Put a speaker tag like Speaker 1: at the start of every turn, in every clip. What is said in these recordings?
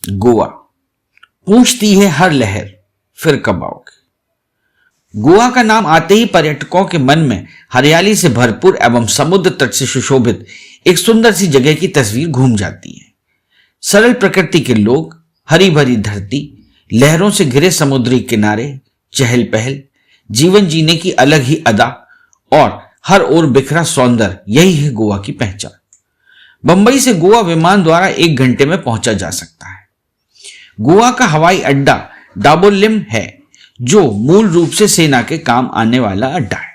Speaker 1: गोवा पूछती है हर लहर, फिर कब आओगे। गोवा का नाम आते ही पर्यटकों के मन में हरियाली से भरपूर एवं समुद्र तट से सुशोभित एक सुंदर सी जगह की तस्वीर घूम जाती है। सरल प्रकृति के लोग, हरी भरी धरती, लहरों से घिरे समुद्री किनारे, चहल पहल, जीवन जीने की अलग ही अदा और हर ओर बिखरा सौंदर्य, यही है गोवा की पहचान। बंबई से गोवा विमान द्वारा 1 घंटे में पहुंचा जा सकता है। गोवा का हवाई अड्डा डाबोलिम है, जो मूल रूप से सेना के काम आने वाला अड्डा है।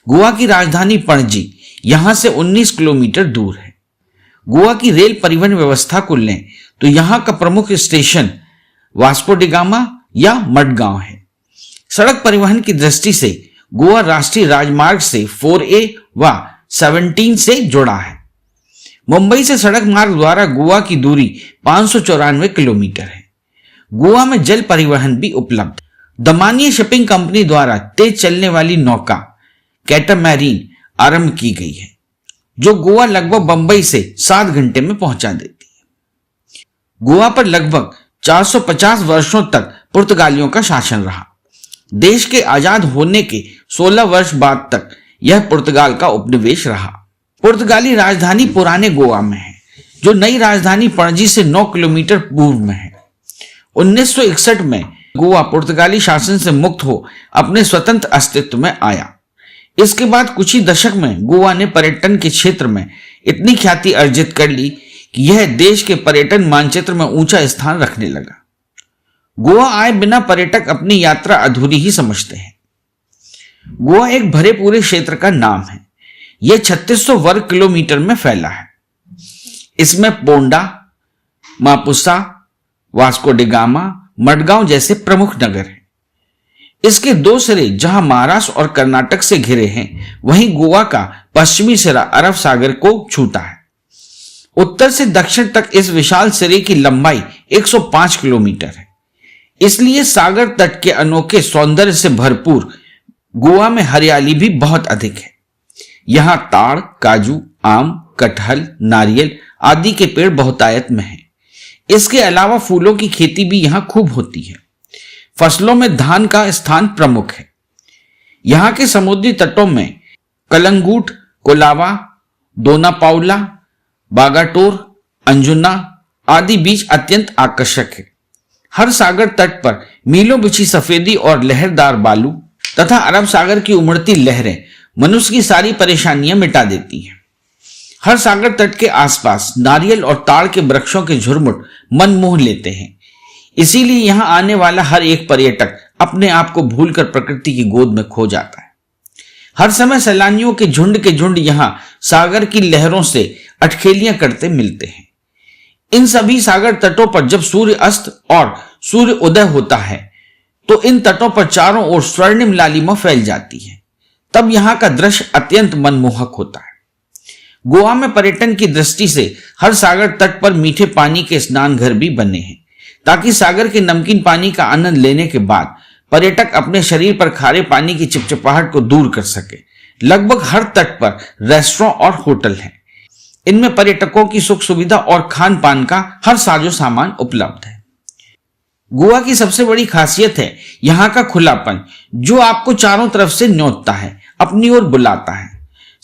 Speaker 1: गोवा की राजधानी पणजी यहां से 19 किलोमीटर दूर है। गोवा की रेल परिवहन व्यवस्था को लें तो यहां का प्रमुख स्टेशन वास्को डी गामा या मडगांव है। सड़क परिवहन की दृष्टि से गोवा राष्ट्रीय राजमार्ग से 4A व 17 से जुड़ा है। मुंबई से सड़क मार्ग द्वारा गोवा की दूरी 594 किलोमीटर है। गोवा में जल परिवहन भी उपलब्ध है। दमानिया शिपिंग कंपनी द्वारा तेज चलने वाली नौका कैटामैरीन आरंभ की गई है, जो गोवा लगभग बंबई से 7 घंटे में पहुंचा देती है। गोवा पर लगभग 450 वर्षों तक पुर्तगालियों का शासन रहा। देश के आजाद होने के 16 वर्ष बाद तक यह पुर्तगाल का उपनिवेश रहा। पुर्तगाली राजधानी पुराने गोवा में है, जो नई राजधानी पणजी से 9 किलोमीटर पूर्व में है। 1961 में गोवा पुर्तगाली शासन से मुक्त हो अपने स्वतंत्र अस्तित्व में आया। इसके बाद कुछ ही दशक में गोवा ने पर्यटन के क्षेत्र में इतनी ख्याति अर्जित कर ली कि यह देश के पर्यटन मानचित्र में ऊंचा स्थान रखने लगा। गोवा आए बिना पर्यटक अपनी यात्रा अधूरी ही समझते हैं। गोवा एक भरे पूरे क्षेत्र का नाम है। यह 3600 वर्ग किलोमीटर में फैला है। इसमें Ponda, Mapusa, Vasco D gamma, Madgaon जैसे प्रमुख नगर हैं। इसके 2 सिरे जहां महाराष्ट्र और कर्नाटक से घिरे हैं, वहीं गोवा का पश्चिमी सिरा अरब सागर को छूता है। उत्तर से दक्षिण तक इस विशाल सिरे की लंबाई 105 किलोमीटर है। इसलिए सागर तट के अनोखे सौंदर्य से भरपूर गोवा में हरियाली भी बहुत अधिक है। यहां ताड़, काजू, आम, कटहल, नारियल आदि के पेड़ बहुतायत में हैं। इसके अलावा फूलों की खेती भी यहां खूब होती है। फसलों में धान का स्थान प्रमुख है। यहां के समुद्री तटों में कलंगूट, कोलावा, दोनापाउला, बागाटोर, अंजुना आदि बीच अत्यंत आकर्षक है। हर सागर तट पर मीलों बिछी सफेदी और लहरदार बालू तथा अरब सागर की उमड़ती लहरें मनुष्य की सारी परेशानियां मिटा देती हैं। हर सागर तट के आसपास नारियल और ताड़ के वृक्षों के झुरमुट मन मोह लेते हैं। इसीलिए यहां आने वाला हर एक पर्यटक अपने आप को भूलकर प्रकृति की गोद में खो जाता है। हर समय सैलानियों के झुंड यहां सागर की लहरों से अटखेलियां करते मिलते हैं। इन सभी सागर तटों पर जब सूर्य अस्त और सूर्य उदय होता है, तो इन तटों पर चारों ओर स्वर्णिम लालिमा फैल जाती है। तब यहां का दृश्य अत्यंत मनमोहक होता है। गोवा में पर्यटन की दृष्टि से हर सागर तट पर मीठे पानी के स्नान घर भी बने हैं, ताकि सागर के नमकीन पानी का आनंद लेने के बाद पर्यटक अपने शरीर पर खारे पानी की चिपचिपाहट को दूर कर सके। लगभग हर तट पर रेस्टोरेंट और होटल हैं। इनमें पर्यटकों की सुख सुविधा और खान पान का हर साजो सामान उपलब्ध है। गोवा की सबसे बड़ी खासियत है यहां का खुलापन, जो आपको चारों तरफ से न्योतता है, अपनी ओर बुलाता है।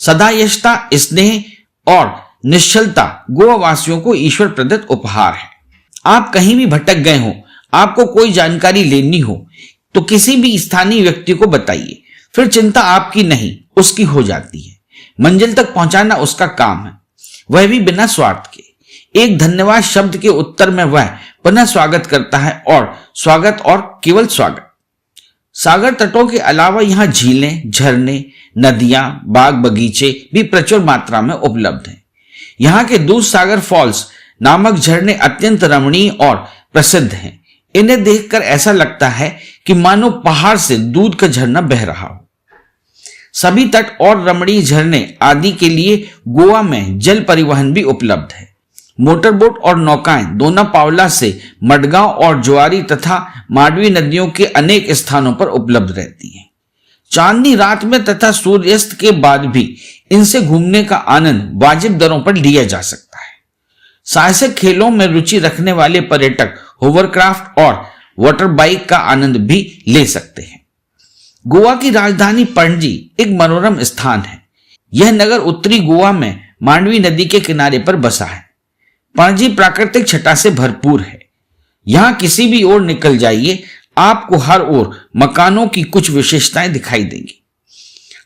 Speaker 1: सदायशता, स्नेह और निश्चलता गोवा वासियों को ईश्वर प्रदत्त उपहार है। आप कहीं भी भटक गए हो, आपको कोई जानकारी लेनी हो, तो किसी भी स्थानीय व्यक्ति को बताइए। फिर चिंता आपकी नहीं, उसकी हो जाती है। मंजिल तक पहुंचाना उसका काम है, वह भी बिना स्वार्थ के। एक धन्यवाद शब्द के उत्तर में वह पुनः स्वागत करता है, और स्वागत और केवल स्वागत। सागर तटों के अलावा यहाँ झीलें, झरने, नदियां, बाग बगीचे भी प्रचुर मात्रा में उपलब्ध हैं। यहाँ के दूध सागर फॉल्स नामक झरने अत्यंत रमणीय और प्रसिद्ध हैं। इन्हें देखकर ऐसा लगता है कि मानो पहाड़ से दूध का झरना बह रहा हो। सभी तट और रमणीय झरने आदि के लिए गोवा में जल परिवहन भी उपलब्ध है। मोटरबोट और नौकाएं दोनापावला से मडगांव और ज्वारी तथा मांडवी नदियों के अनेक स्थानों पर उपलब्ध रहती हैं। चांदनी रात में तथा सूर्यास्त के बाद भी इनसे घूमने का आनंद वाजिब दरों पर लिया जा सकता है। साहसिक खेलों में रुचि रखने वाले पर्यटक होवरक्राफ्ट और वाटर बाइक का आनंद भी ले सकते हैं। गोवा की राजधानी पणजी एक मनोरम स्थान है। यह नगर उत्तरी गोवा में मांडवी नदी के किनारे पर बसा है। पणजी प्राकृतिक छटा से भरपूर है। यहां किसी भी ओर निकल जाइए, आपको हर ओर मकानों की कुछ विशेषताएं दिखाई देंगी।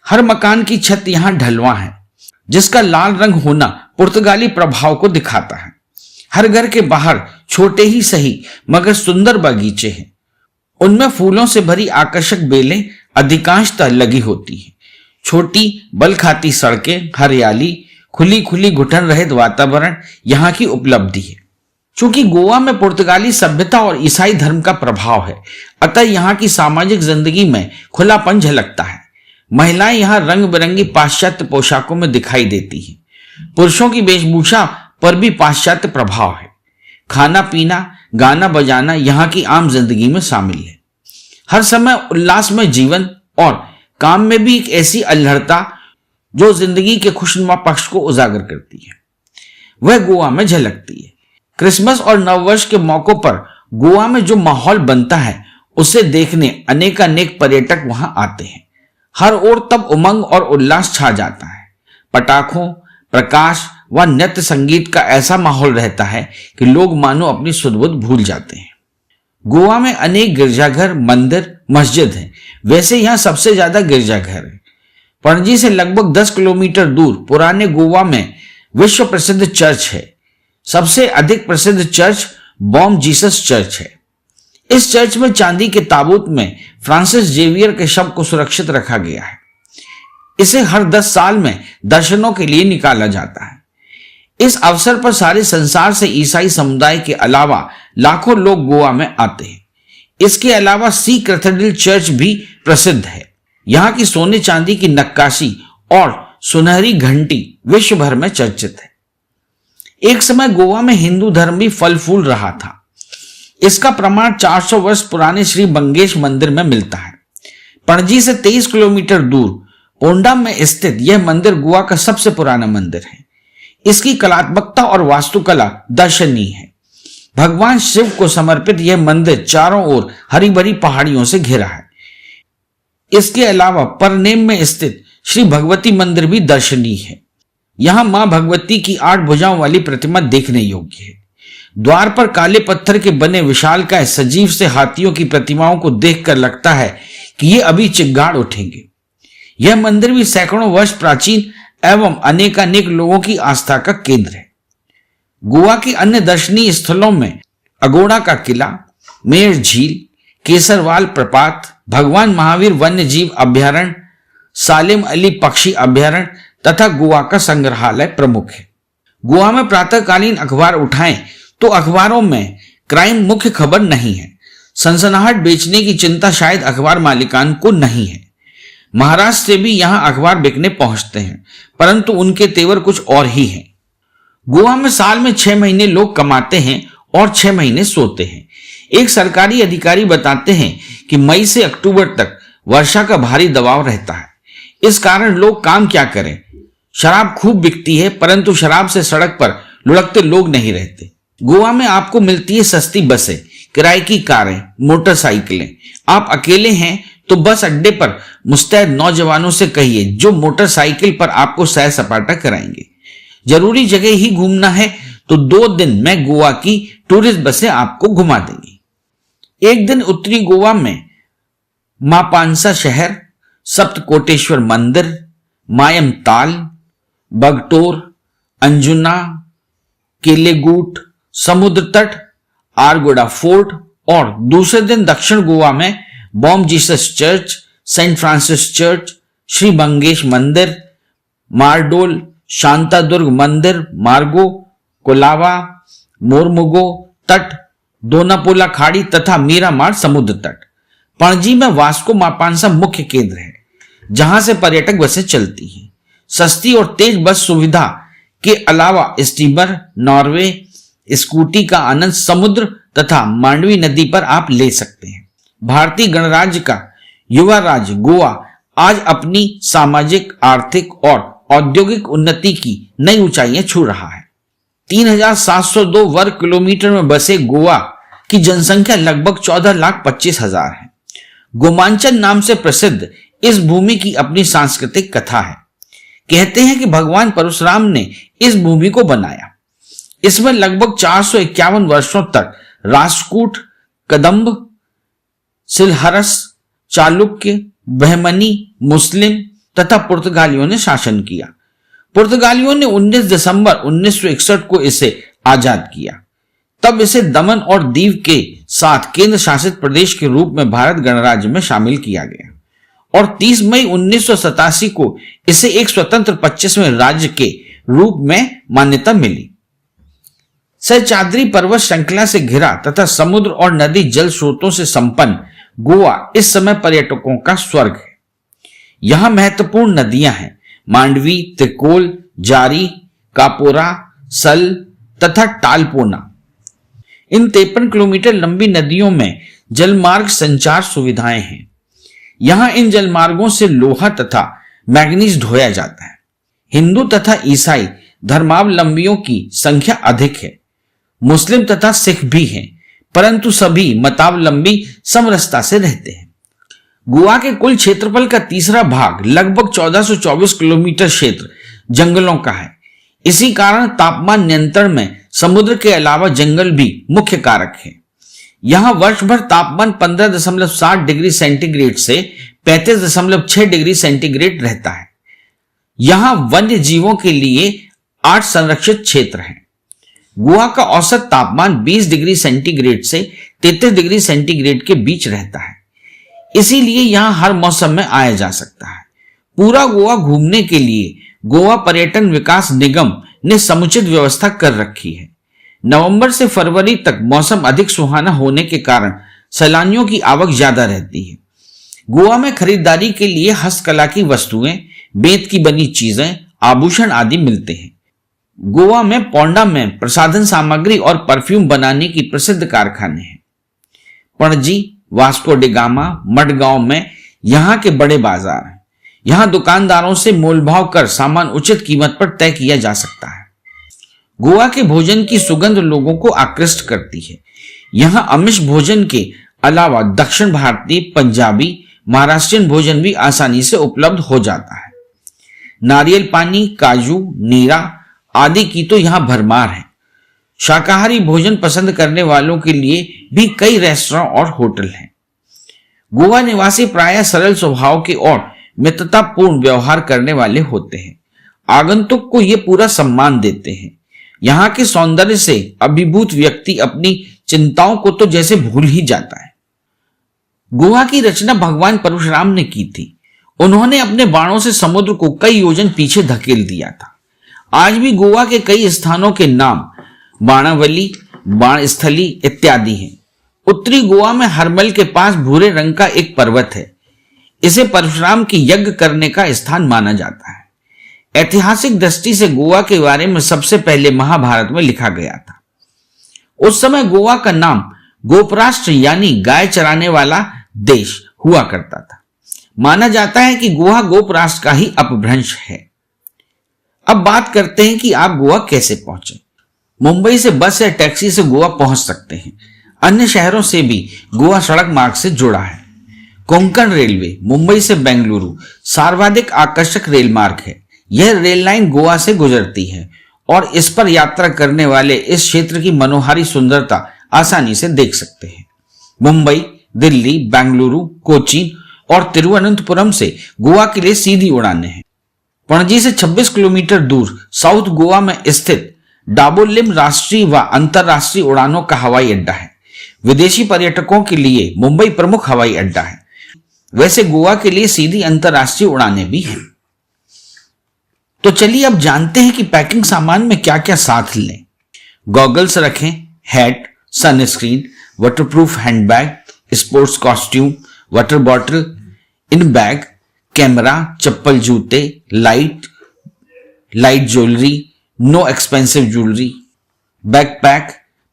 Speaker 1: हर मकान की छत यहां ढलवा है, जिसका लाल रंग होना पुर्तगाली प्रभाव को दिखाता है। हर घर के बाहर छोटे ही सही मगर सुंदर बगीचे हैं। उनमें फूलों से भरी आकर्षक बेलें अधिकांशतः लगी होती हैं। छोटी बल खाती सड़कें, हरियाली, खुली खुली घुटन रहित वातावरण यहाँ की उपलब्धि है। चूंकि गोवा में पुर्तगाली सभ्यता और ईसाई धर्म का प्रभाव है, अतः यहाँ की सामाजिक जिंदगी में खुलापन झलकता है। महिलाएं यहाँ रंग बिरंगी पाश्चात्य पोशाकों में दिखाई देती हैं। पुरुषों की वेशभूषा पर भी पाश्चात्य प्रभाव है। खाना पीना, गाना बजाना यहाँ की आम जिंदगी में शामिल है। हर समय उल्लासमय जीवन और काम में भी एक ऐसी अल्हड़ता जो जिंदगी के खुशनुमा पक्ष को उजागर करती है, वह गोवा में झलकती है। क्रिसमस और नववर्ष के मौकों पर गोवा में जो माहौल बनता है, उसे देखने अनेकानेक पर्यटक वहां आते हैं। हर ओर तब उमंग और उल्लास छा जाता है। पटाखों, प्रकाश व नृत्य संगीत का ऐसा माहौल रहता है कि लोग मानो अपनी सुध-बुध भूल जाते हैं। गोवा में अनेक गिरजाघर, मंदिर, मस्जिद हैं। वैसे यहाँ सबसे ज्यादा गिरजाघर है। पणजी से लगभग 10 किलोमीटर दूर पुराने गोवा में विश्व प्रसिद्ध चर्च है। सबसे अधिक प्रसिद्ध चर्च बॉम जीसस चर्च है। इस चर्च में चांदी के ताबूत में फ्रांसिस जेवियर के शव को सुरक्षित रखा गया है। इसे हर 10 साल में दर्शनों के लिए निकाला जाता है। इस अवसर पर सारे संसार से ईसाई समुदाय के अलावा लाखों लोग गोवा में आते हैं। इसके अलावा सी कैथेड्रल चर्च भी प्रसिद्ध है। यहाँ की सोने चांदी की नक्काशी और सुनहरी घंटी विश्व भर में चर्चित है। एक समय गोवा में हिंदू धर्म भी फल फूल रहा था। इसका प्रमाण 400 वर्ष पुराने श्री बंगेश मंदिर में मिलता है। पणजी से 23 किलोमीटर दूर पोंडा में स्थित यह मंदिर गोवा का सबसे पुराना मंदिर है। इसकी कलात्मकता और वास्तुकला दर्शनीय है। भगवान शिव को समर्पित यह मंदिर चारों ओर हरी भरी पहाड़ियों से घिरा है। इसके अलावा परनेम में स्थित श्री भगवती मंदिर भी दर्शनीय है। यहां मां भगवती की 8 भुजाओं वाली प्रतिमा देखने योग्य है। द्वार पर काले पत्थर के बने विशालकाय सजीव से हाथियों की प्रतिमाओं को देखकर लगता है कि ये अभी चिंगाड़ उठेंगे। यह मंदिर भी सैकड़ों वर्ष प्राचीन एवं अनेकानेक लोगों की आस्था का केंद्र है। गोवा के अन्य दर्शनीय स्थलों में अगोड़ा का किला, मेर झील, केसरवाल प्रपात, भगवान महावीर वन्य जीव अभ्यारण्य, सालिम अली पक्षी अभ्यारण्य तथा गोवा का संग्रहालय प्रमुख है। गोवा में प्रातःकालीन अखबार उठाएं तो अखबारों में क्राइम मुख्य खबर नहीं है। सनसनाहट बेचने की चिंता शायद अखबार मालिकान को नहीं है। महाराष्ट्र से भी यहां अखबार बिकने पहुंचते हैं, परंतु उनके तेवर कुछ और ही हैं। गोवा में साल में 6 महीने लोग कमाते हैं और 6 महीने सोते हैं। एक सरकारी अधिकारी बताते हैं कि मई से अक्टूबर तक वर्षा का भारी दबाव रहता है। इस कारण लोग काम क्या करें। शराब खूब बिकती है, परंतु शराब से सड़क पर लुढ़कते लोग नहीं रहते। गोवा में आपको मिलती है सस्ती बसें, किराए की कारें, मोटरसाइकिलें। आप अकेले हैं तो बस अड्डे पर मुस्तैद नौजवानों से कहिए जो मोटरसाइकिल पर आपको सैर सपाटा कराएंगे। जरूरी जगह ही घूमना है तो 2 दिन में गोवा की टूरिस्ट बसें आपको घुमा देंगी। एक दिन उत्तरी गोवा में मापांसा शहर, सप्तकोटेश्वर मंदिर, मायम ताल, बगटोर, अंजुना, केलेगूट, समुद्र तट, आरगोड़ा फोर्ट और दूसरे दिन दक्षिण गोवा में Bom Jesus church, Saint Francis church, Shri बंगेश मंदिर, मारडोल, शांतादुर्ग मंदिर, मार्गो, कोलावा, मोरमुगो तट, दोनापोला खाड़ी तथा मीरामार समुद्र तट। पणजी में वास्को मापांसा मुख्य केंद्र है, जहां से पर्यटक बसें चलती हैं। सस्ती और तेज बस सुविधा के अलावा स्टीमर, नॉर्वे, स्कूटी का आनंद समुद्र तथा मांडवी नदी पर आप ले सकते हैं। भारतीय गणराज्य का युवा राज्य गोवा आज अपनी सामाजिक, आर्थिक और औद्योगिक उन्नति की नई ऊंचाइयां छू रहा है। 3,702 वर्ग किलोमीटर में बसे गोवा की जनसंख्या लगभग 14,25,000 है। गोमांचन नाम से प्रसिद्ध इस भूमि की अपनी सांस्कृतिक कथा है। कहते हैं कि भगवान परशुराम ने इस भूमि को बनाया। इसमें लगभग 451 वर्षों तक राष्ट्रकूट, कदंब, सिलहरस, चालुक्य, बहमनी, मुस्लिम तथा पुर्तगालियों ने शासन किया। पुर्तगालियों ने 19 दिसंबर 1961 को इसे आजाद किया। तब इसे दमन और दीव के साथ केंद्र शासित प्रदेश के रूप में भारत गणराज्य में शामिल किया गया और 30 मई 1987 को इसे एक स्वतंत्र 25वें राज्य के रूप में मान्यता मिली। सहस्राद्री पर्वत श्रृंखला से घिरा तथा समुद्र और नदी जल स्रोतों से संपन्न गोवा इस समय पर्यटकों का स्वर्ग है। यहां महत्वपूर्ण नदियां हैं मांडवी, त्रिकोल, जारी, कापोरा, सल तथा टालपोना। इन 53 किलोमीटर लंबी नदियों में जलमार्ग संचार सुविधाएं हैं। यहां इन जलमार्गों से लोहा तथा मैग्नीज ढोया जाता है। हिंदू तथा ईसाई धर्मावलंबियों की संख्या अधिक है। मुस्लिम तथा सिख भी हैं, परंतु सभी मतावलंबी समरसता से रहते हैं। गोवा के कुल क्षेत्रफल का तीसरा भाग लगभग 1424 किलोमीटर क्षेत्र जंगलों का है। इसी कारण तापमान नियंत्रण में समुद्र के अलावा जंगल भी मुख्य कारक है। यहां वर्ष भर तापमान 15.7 डिग्री सेंटीग्रेड से 35.6 डिग्री सेंटीग्रेड रहता है। यहां वन्य जीवों के लिए 8 संरक्षित क्षेत्र हैं। गोवा का औसत तापमान 20 डिग्री सेंटीग्रेड से 33 डिग्री सेंटीग्रेड के बीच रहता है। इसीलिए यहां हर मौसम में आया जा सकता है। पूरा गोवा घूमने के लिए गोवा पर्यटन विकास निगम ने समुचित व्यवस्था कर रखी है। नवंबर से फरवरी तक मौसम अधिक सुहाना होने के कारण सैलानियों की आवक ज्यादा रहती है। गोवा में खरीदारी के लिए हस्तकला की वस्तुएं, बेंत की बनी चीजें, आभूषण आदि मिलते हैं। गोवा में पोंडा में प्रसाधन सामग्री और परफ्यूम बनाने की प्रसिद्ध कारखाने हैं। Panaji, Vasco D gamma, Madgaon में यहां के बड़े बाजार हैं। यहां दुकानदारों से मोलभाव कर सामान उचित कीमत पर तय किया जा सकता है। गोवा के भोजन की सुगंध लोगों को आकृष्ट करती है। यहां आमिष भोजन के अलावा दक्षिण भारतीय, पंजाबी, महाराष्ट्रियन भोजन भी आसानी से उपलब्ध हो जाता है। नारियल पानी, काजू, नीरा आदि की तो यहां भरमार है। शाकाहारी भोजन पसंद करने वालों के लिए भी कई रेस्टोरेंट और होटल हैं। गोवा निवासी प्रायः सरल स्वभाव के और मित्रतापूर्ण व्यवहार करने वाले होते हैं। आगंतुक को ये पूरा सम्मान देते हैं। यहाँ के सौंदर्य से अभिभूत व्यक्ति अपनी चिंताओं को तो जैसे भूल ही जाता है। गोवा की रचना भगवान परशुराम ने की थी। उन्होंने अपने बाणों से समुद्र को कई योजन पीछे धकेल दिया था। आज भी गोवा के कई स्थानों के नाम बाणावली, बाणस्थली इत्यादि हैं। उत्तरी गोवा में हरमल के पास भूरे रंग का एक पर्वत है। इसे परशुराम की यज्ञ करने का स्थान माना जाता है। ऐतिहासिक दृष्टि से गोवा के बारे में सबसे पहले महाभारत में लिखा गया था। उस समय गोवा का नाम गोपराष्ट्र यानी गाय चराने वाला देश हुआ करता था। माना जाता है कि गोवा गोपराष्ट्र का ही अपभ्रंश है। अब बात करते हैं कि आप गोवा कैसे पहुंचे। मुंबई से बस या टैक्सी से गोवा पहुंच सकते हैं। अन्य शहरों से भी गोवा सड़क मार्ग से जुड़ा है। कोंकण रेलवे मुंबई से बेंगलुरु सर्वाधिक आकर्षक रेल मार्ग है। यह रेल लाइन गोवा से गुजरती है और इस पर यात्रा करने वाले इस क्षेत्र की मनोहारी सुंदरता आसानी से देख सकते हैं। मुंबई, दिल्ली, बेंगलुरु, कोचीन और तिरुवनंतपुरम से गोवा के लिए सीधी उड़ानें हैं। पणजी से 26 किलोमीटर दूर साउथ गोवा में स्थित डाबोलिम राष्ट्रीय व अंतरराष्ट्रीय उड़ानों का हवाई अड्डा है। विदेशी पर्यटकों के लिए मुंबई प्रमुख हवाई अड्डा है। वैसे गोवा के लिए सीधी अंतरराष्ट्रीय उड़ानें भी हैं। तो चलिए अब जानते हैं कि पैकिंग सामान में क्या क्या साथ लें। गॉगल्स रखें, hat, sunscreen, waterproof handbag, sports costume, water bottle, in bag, camera, चप्पल, जूते, light jewellery, no expensive jewellery, backpack,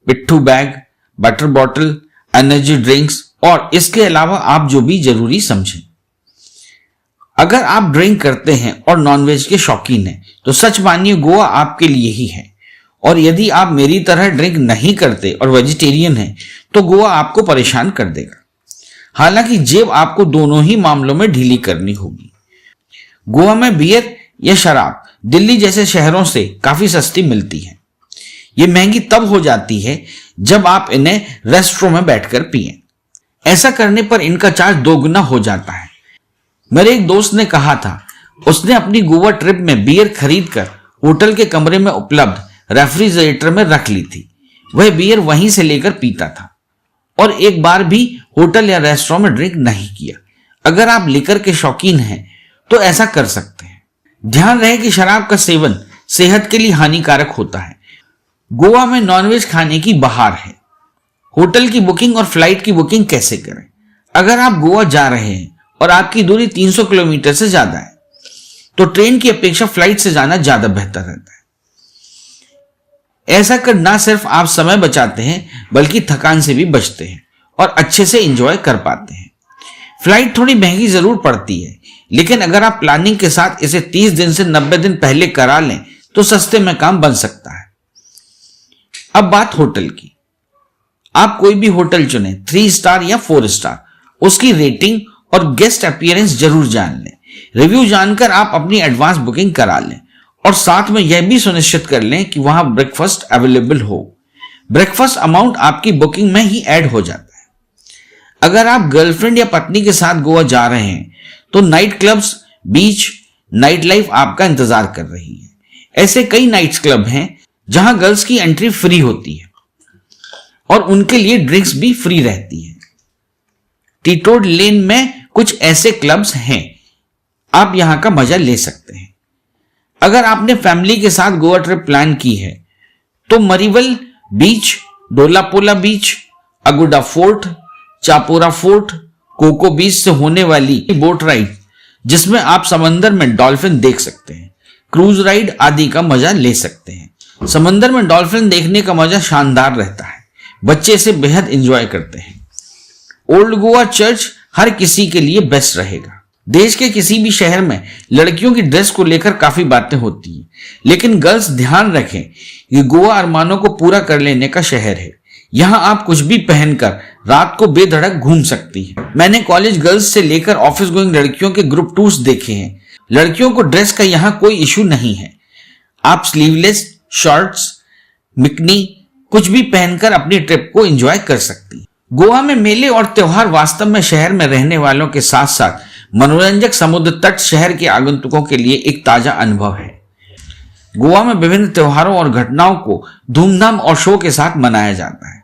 Speaker 1: पिट्ठू bag, water bottle, energy drinks और इसके अलावा आप जो भी जरूरी समझें। अगर आप ड्रिंक करते हैं और नॉनवेज के शौकीन हैं तो सच मानिए गोवा आपके लिए ही है। और यदि आप मेरी तरह ड्रिंक नहीं करते और वेजिटेरियन हैं तो गोवा आपको परेशान कर देगा। हालांकि जेब आपको दोनों ही मामलों में ढीली करनी होगी। गोवा में बियर या शराब दिल्ली जैसे शहरों से काफी सस्ती मिलती है। ये महंगी तब हो जाती है जब आप इन्हें रेस्टोरेंट में बैठकर पिएं। ऐसा करने पर इनका चार्ज दोगुना हो जाता है। मेरे एक दोस्त ने कहा था उसने अपनी गोवा ट्रिप में बियर खरीदकर होटल के कमरे में उपलब्ध रेफ्रिजरेटर में रख ली थी। वह बियर वहीं से लेकर पीता था और एक बार भी होटल या रेस्टोरेंट में ड्रिंक नहीं किया। अगर आप लिकर के शौकीन हैं तो ऐसा कर सकते हैं। ध्यान रहे कि शराब का सेवन सेहत के लिए हानिकारक होता है। गोवा में नॉनवेज खाने की बहार है। होटल की बुकिंग और फ्लाइट की बुकिंग कैसे करें? अगर आप गोवा जा रहे हैं और आपकी दूरी 300 किलोमीटर से ज्यादा है तो ट्रेन की अपेक्षा फ्लाइट से जाना ज्यादा बेहतर रहता है। ऐसा कर ना सिर्फ आप समय बचाते हैं बल्कि थकान से भी बचते हैं और अच्छे से एंजॉय कर पाते हैं। फ्लाइट थोड़ी महंगी जरूर पड़ती है, लेकिन अगर आप प्लानिंग के साथ इसे 30 दिन से 90 दिन पहले करा लें तो सस्ते में काम बन सकता है। अब बात होटल की। आप कोई भी होटल चुनें, 3 स्टार या 4 स्टार, उसकी रेटिंग और गेस्ट अपीयरेंस जरूर जान लें। रिव्यू जानकर आप अपनी एडवांस बुकिंग करा लें और साथ में यह भी सुनिश्चित कर लें कि वहां ब्रेकफास्ट अवेलेबल हो। ब्रेकफास्ट अमाउंट आपकी बुकिंग में ही ऐड हो जाता है। अगर आप गर्लफ्रेंड या पत्नी के साथ गोवा जा रहे हैं तो नाइट क्लब्स, बीच, नाइट लाइफ आपका इंतजार कर रही है। ऐसे कई नाइट्स क्लब हैं जहां गर्ल्स की एंट्री फ्री होती है और उनके लिए ड्रिंक्स भी फ्री रहती है। टीटोड लेन में कुछ ऐसे क्लब्स हैं, आप यहां का मजा ले सकते हैं। अगर आपने फैमिली के साथ गोवा ट्रिप प्लान की है तो मरीवल बीच, डोलापोला बीच, Aguada fort, Chapora fort, cocoa बीच से होने वाली बोट राइड जिसमें आप समंदर में डॉल्फिन देख सकते हैं, क्रूज राइड आदि का मजा ले सकते हैं। समंदर में डॉल्फिन देखने का मजा शानदार रहता है। बच्चे इसे बेहद एंजॉय करते हैं। ओल्ड गोवा चर्च हर किसी के लिए बेस्ट रहेगा। देश के किसी भी शहर में लड़कियों की ड्रेस को लेकर काफी बातें होती हैं, लेकिन गर्ल्स ध्यान रखें कि गोवा अरमानों को पूरा कर लेने का शहर है। यहां आप कुछ भी पहनकर रात को बेधड़क घूम सकती हैं। मैंने कॉलेज गर्ल्स से लेकर ऑफिस गोइंग लड़कियों के ग्रुप टूर्स देखे हैं। लड़कियों को ड्रेस का यहां कोई इशू नहीं है। आप स्लीवलेस, शॉर्ट्स, मिकनी कुछ भी पहनकर अपनी ट्रिप को एंजॉय कर सकती हैं। गोवा में मेले और त्योहार वास्तव में शहर में रहने वालों के साथ साथ मनोरंजक समुद्र तट शहर के आगंतुकों के लिए एक ताजा अनुभव है। गोवा में विभिन्न त्योहारों और घटनाओं को धूमधाम और शो के साथ मनाया जाता है।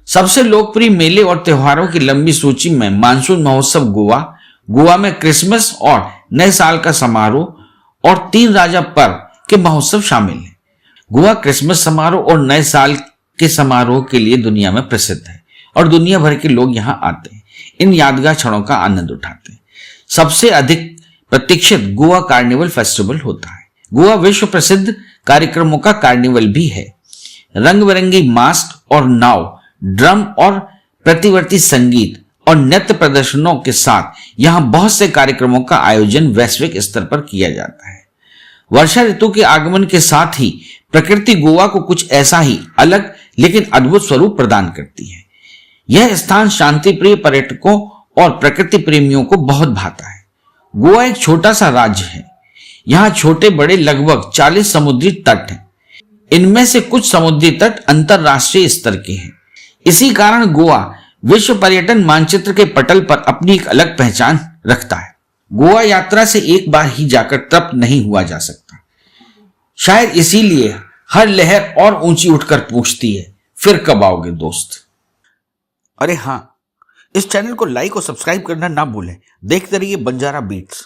Speaker 1: सबसे लोकप्रिय मेले और त्योहारों की लंबी सूची में मानसून महोत्सव गोवा में क्रिसमस और नए साल का समारोह और 3 राजा पर्व के महोत्सव शामिल है। गोवा क्रिसमस समारोह और नए साल के समारोह के लिए दुनिया में प्रसिद्ध है और दुनिया भर के लोग यहां आते हैं, इन यादगार क्षणों का आनंद उठाते हैं। सबसे अधिक प्रतीक्षित गोवा कार्निवल फेस्टिवल होता है। गोवा विश्व प्रसिद्ध कार्यक्रमों का कार्निवल भी है। रंग बिरंगी मास्क और नाव, ड्रम और प्रतिवर्ती संगीत और नृत्य प्रदर्शनों के साथ यहां बहुत से कार्यक्रमों का आयोजन वैश्विक स्तर पर किया जाता है। वर्षा ऋतु के आगमन के साथ ही प्रकृति गोवा को कुछ ऐसा ही अलग लेकिन अद्भुत स्वरूप प्रदान करती है। यह स्थान शांति प्रिय पर्यटकों और प्रकृति प्रेमियों को बहुत भाता है। गोवा एक छोटा सा राज्य है। यहाँ छोटे बड़े लगभग 40 समुद्री तट हैं। इनमें से कुछ समुद्री तट अंतरराष्ट्रीय स्तर के हैं। इसी कारण गोवा विश्व पर्यटन मानचित्र के पटल पर अपनी एक अलग पहचान रखता है। गोवा यात्रा से एक बार ही जाकर तृप्त नहीं हुआ जा सकता। शायद इसीलिए हर लहर और ऊंची उठकर पूछती है, फिर कब आओगे दोस्त। अरे हाँ, इस चैनल को लाइक और सब्सक्राइब करना ना भूलें। देखते रहिए बंजारा बीट्स।